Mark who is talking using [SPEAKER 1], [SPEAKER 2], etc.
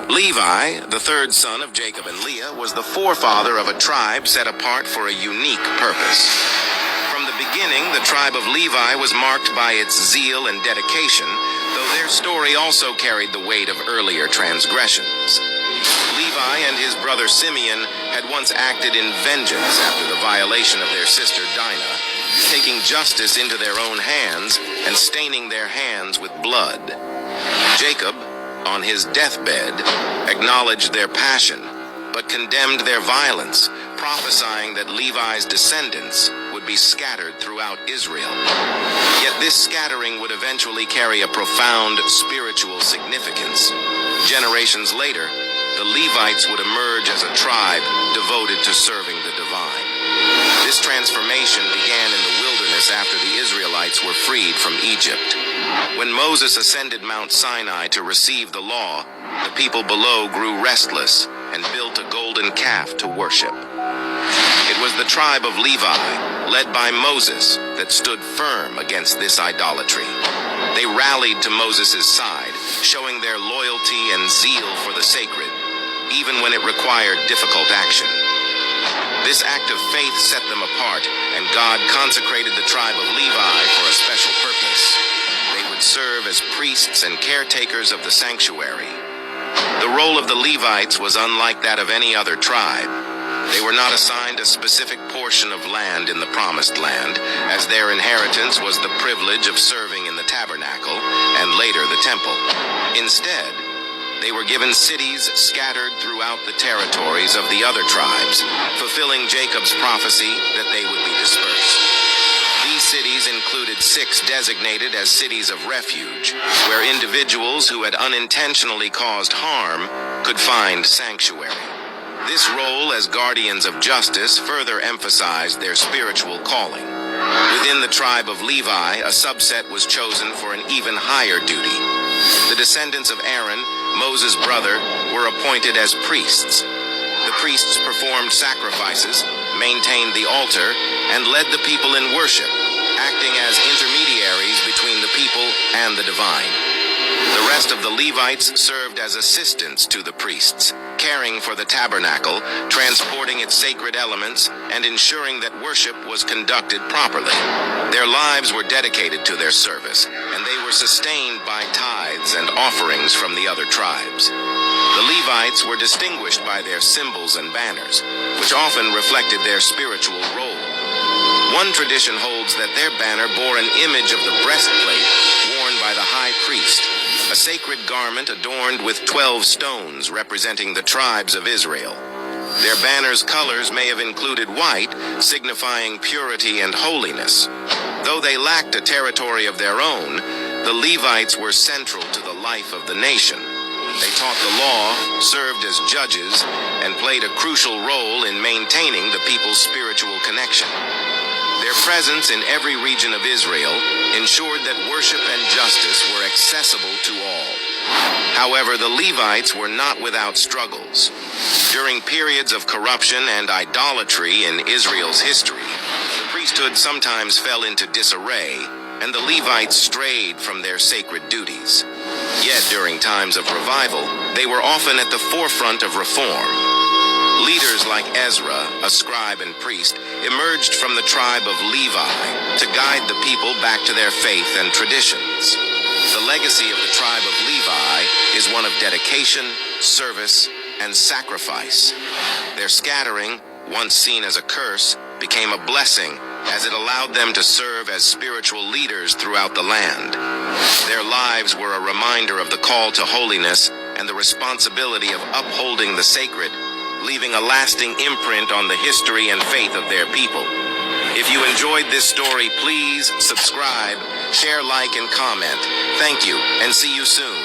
[SPEAKER 1] Levi, the third son of Jacob and Leah, was the forefather of a tribe set apart for a unique purpose. From the beginning, the tribe of Levi was marked by its zeal and dedication, though their story also carried the weight of earlier transgressions. Levi and his brother Simeon had once acted in vengeance after the violation of their sister Dinah, taking justice into their own hands and staining their hands with blood. Jacob, on his deathbed, acknowledged their passion, but condemned their violence, prophesying that Levi's descendants would be scattered throughout Israel. Yet this scattering would eventually carry a profound spiritual significance. Generations later, the Levites would emerge as a tribe devoted to serving the divine. This transformation began in the wilderness after the Israelites were freed from Egypt. When Moses ascended Mount Sinai to receive the law, the people below grew restless and built a golden calf to worship. It was the tribe of Levi, led by Moses, that stood firm against this idolatry. They rallied to Moses' side, showing their loyalty and zeal for the sacred, even when it required difficult action. This act of faith set them apart, and God consecrated the tribe of Levi for a special purpose. They would serve as priests and caretakers of the sanctuary. The role of the Levites was unlike that of any other tribe. They were not assigned a specific portion of land in the Promised Land, as their inheritance was the privilege of serving in the tabernacle and later the temple. Instead, they were given cities scattered throughout the territories of the other tribes, fulfilling Jacob's prophecy that they would be dispersed. These cities included 6 designated as cities of refuge, where individuals who had unintentionally caused harm could find sanctuary. This role as guardians of justice further emphasized their spiritual calling. Within the tribe of Levi, a subset was chosen for an even higher duty. The descendants of Aaron, Moses' brother, were appointed as priests. The priests performed sacrifices, maintained the altar, and led the people in worship, acting as intermediaries between the people and the divine. The rest of the Levites served as assistants to the priests, caring for the tabernacle, transporting its sacred elements, and ensuring that worship was conducted properly. Their lives were dedicated to their service, and they were sustained by tithes and offerings from the other tribes. The Levites were distinguished by their symbols and banners, which often reflected their spiritual role. One tradition holds that their banner bore an image of the breastplate worn by the high priest, a sacred garment adorned with 12 stones representing the tribes of Israel. Their banner's colors may have included white, signifying purity and holiness. Though they lacked a territory of their own, the Levites were central to the life of the nation. They taught the law, served as judges, and played a crucial role in maintaining the people's spiritual connection. Their presence in every region of Israel ensured that worship and justice were accessible to all. However, the Levites were not without struggles. During periods of corruption and idolatry in Israel's history, the priesthood sometimes fell into disarray, and the Levites strayed from their sacred duties. Yet during times of revival, they were often at the forefront of reform. Leaders like Ezra, a scribe and priest, emerged from the tribe of Levi to guide the people back to their faith and traditions. The legacy of the tribe of Levi is one of dedication, service, and sacrifice. Their scattering, once seen as a curse, became a blessing as it allowed them to serve as spiritual leaders throughout the land. Their lives were a reminder of the call to holiness and the responsibility of upholding the sacred, leaving a lasting imprint on the history and faith of their people. If you enjoyed this story, please subscribe, share, like, and comment. Thank you, and see you soon.